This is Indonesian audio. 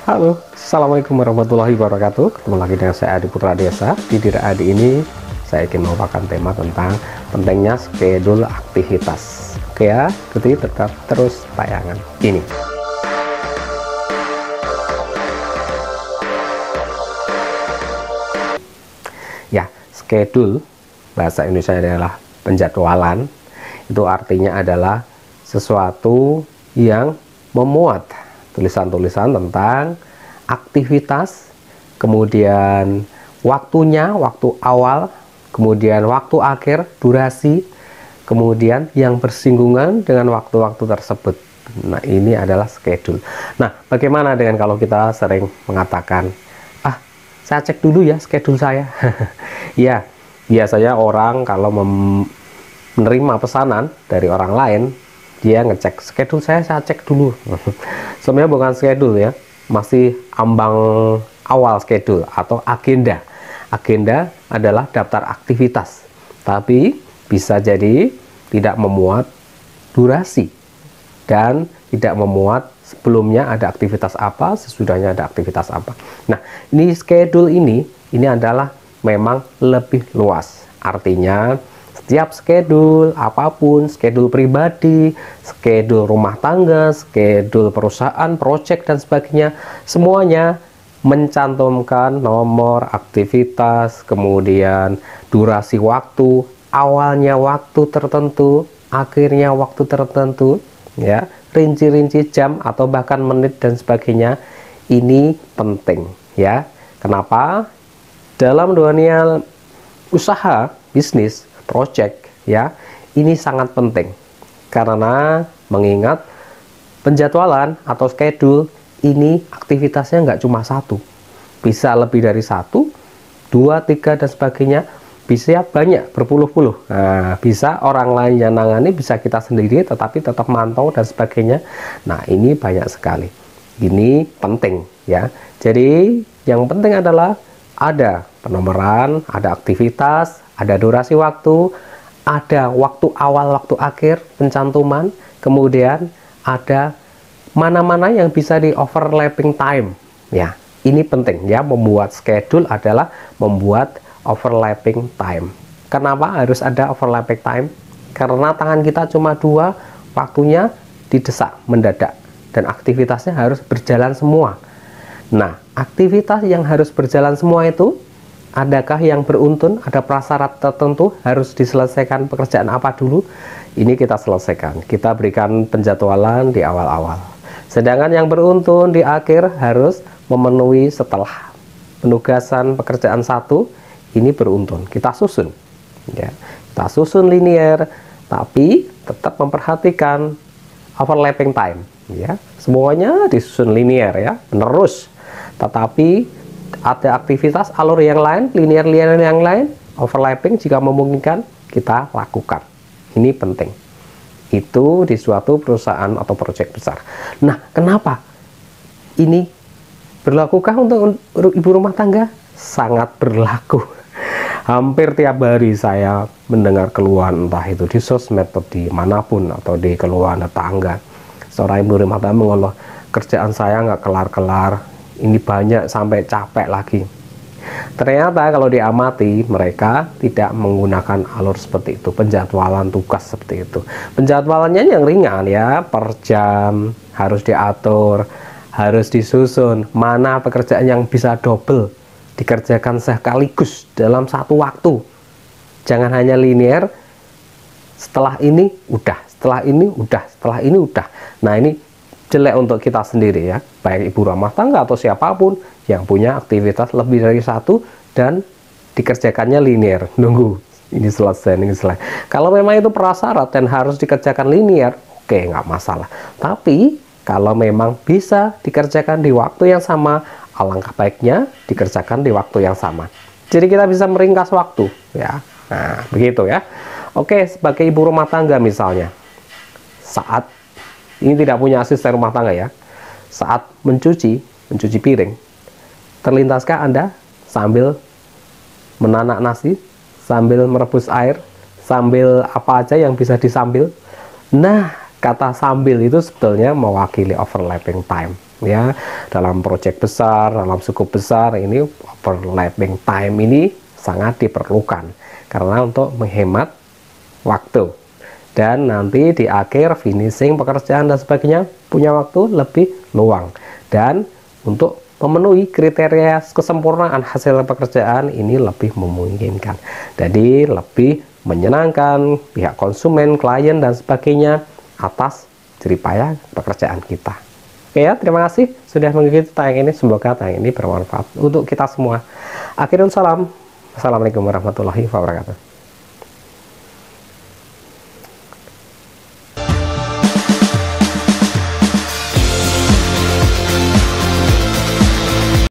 Halo, Assalamualaikum warahmatullahi wabarakatuh. Ketemu lagi dengan saya Adi Putra Desa. Di Dira Adi ini saya ingin membawakan tema tentang pentingnya schedule aktivitas. Oke ya, jadi tetap terus tayangan ini. Ya, schedule bahasa Indonesia adalah penjadwalan. Itu artinya adalah sesuatu yang memuat tulisan-tulisan tentang aktivitas, kemudian waktunya, waktu awal, kemudian waktu akhir, durasi, kemudian yang bersinggungan dengan waktu-waktu tersebut. Nah, ini adalah schedule. Nah, bagaimana dengan kalau kita sering mengatakan, saya cek dulu ya schedule saya. Ya, biasanya orang kalau menerima pesanan dari orang lain, dia ngecek schedule saya cek dulu. Sebenarnya bukan schedule ya, masih ambang awal schedule atau agenda. Agenda adalah daftar aktivitas, tapi bisa jadi tidak memuat durasi dan tidak memuat sebelumnya ada aktivitas apa, sesudahnya ada aktivitas apa. Nah, ini schedule ini adalah memang lebih luas. Artinya setiap schedule apapun, schedule pribadi, schedule rumah tangga, schedule perusahaan, project dan sebagainya, semuanya mencantumkan nomor aktivitas, kemudian durasi waktu, awalnya waktu tertentu, akhirnya waktu tertentu, ya, rinci-rinci jam atau bahkan menit dan sebagainya. Ini penting ya. Kenapa? Dalam dunia usaha, bisnis, project ya, ini sangat penting karena mengingat penjadwalan atau schedule ini aktivitasnya nggak cuma satu, bisa lebih dari satu, dua, tiga dan sebagainya, bisa banyak berpuluh-puluh. Nah, bisa orang lain yang nangani, bisa kita sendiri tetapi tetap mantau dan sebagainya. Nah, ini banyak sekali. Ini penting ya. Jadi yang penting adalah ada penomoran, ada aktivitas, ada durasi waktu, ada waktu awal, waktu akhir, pencantuman, kemudian ada mana-mana yang bisa di overlapping time ya. Ini penting ya, membuat schedule adalah membuat overlapping time. Kenapa harus ada overlapping time? Karena tangan kita cuma dua, waktunya didesak mendadak dan aktivitasnya harus berjalan semua. Nah, aktivitas yang harus berjalan semua itu, adakah yang beruntun, ada prasyarat tertentu harus diselesaikan pekerjaan apa dulu? Ini kita selesaikan, kita berikan penjadwalan di awal-awal. Sedangkan yang beruntun di akhir harus memenuhi setelah penugasan pekerjaan satu, ini beruntun, kita susun ya, kita susun linear, tapi tetap memperhatikan overlapping time ya, semuanya disusun linear ya, menerus, tetapi ada aktivitas alur yang lain, linear yang lain, overlapping jika memungkinkan kita lakukan. Ini penting, itu di suatu perusahaan atau proyek besar. Nah, kenapa ini berlakukah untuk ibu rumah tangga? Sangat berlaku. Hampir tiap hari saya mendengar keluhan, entah itu di sosmed atau di manapun, atau di keluhan tetangga. Seorang ibu rumah tangga mengeluh, kerjaan saya nggak kelar-kelar, ini banyak sampai capek lagi. Ternyata kalau diamati, mereka tidak menggunakan alur seperti itu, penjadwalan tugas seperti itu. Penjadwalannya yang ringan ya, per jam harus diatur, harus disusun, mana pekerjaan yang bisa double dikerjakan sekaligus dalam satu waktu. Jangan hanya linear, setelah ini udah, setelah ini udah, setelah ini udah. Nah, ini jelek untuk kita sendiri ya, baik ibu rumah tangga atau siapapun yang punya aktivitas lebih dari satu dan dikerjakannya linear, nunggu ini selesai, ini selesai. Kalau memang itu prasyarat dan harus dikerjakan linear, oke, nggak masalah. Tapi kalau memang bisa dikerjakan di waktu yang sama, alangkah baiknya dikerjakan di waktu yang sama. Jadi kita bisa meringkas waktu ya. Nah, begitu ya. Oke, sebagai ibu rumah tangga misalnya, saat ini tidak punya asisten rumah tangga ya, saat mencuci piring, terlintaskah Anda sambil menanak nasi, sambil merebus air, sambil apa aja yang bisa disambil? Nah, kata sambil itu sebetulnya mewakili overlapping time ya. Dalam proyek besar, dalam skup besar, ini overlapping time ini sangat diperlukan karena untuk menghemat waktu, dan nanti di akhir finishing pekerjaan dan sebagainya punya waktu lebih luang, dan untuk memenuhi kriteria kesempurnaan hasil pekerjaan ini lebih memungkinkan, jadi lebih menyenangkan pihak konsumen, klien dan sebagainya atas jeripaya pekerjaan kita. Oke ya, terima kasih sudah mengikuti tayangan ini, semoga tayangan ini bermanfaat untuk kita semua. Akhirul salam, assalamualaikum warahmatullahi wabarakatuh.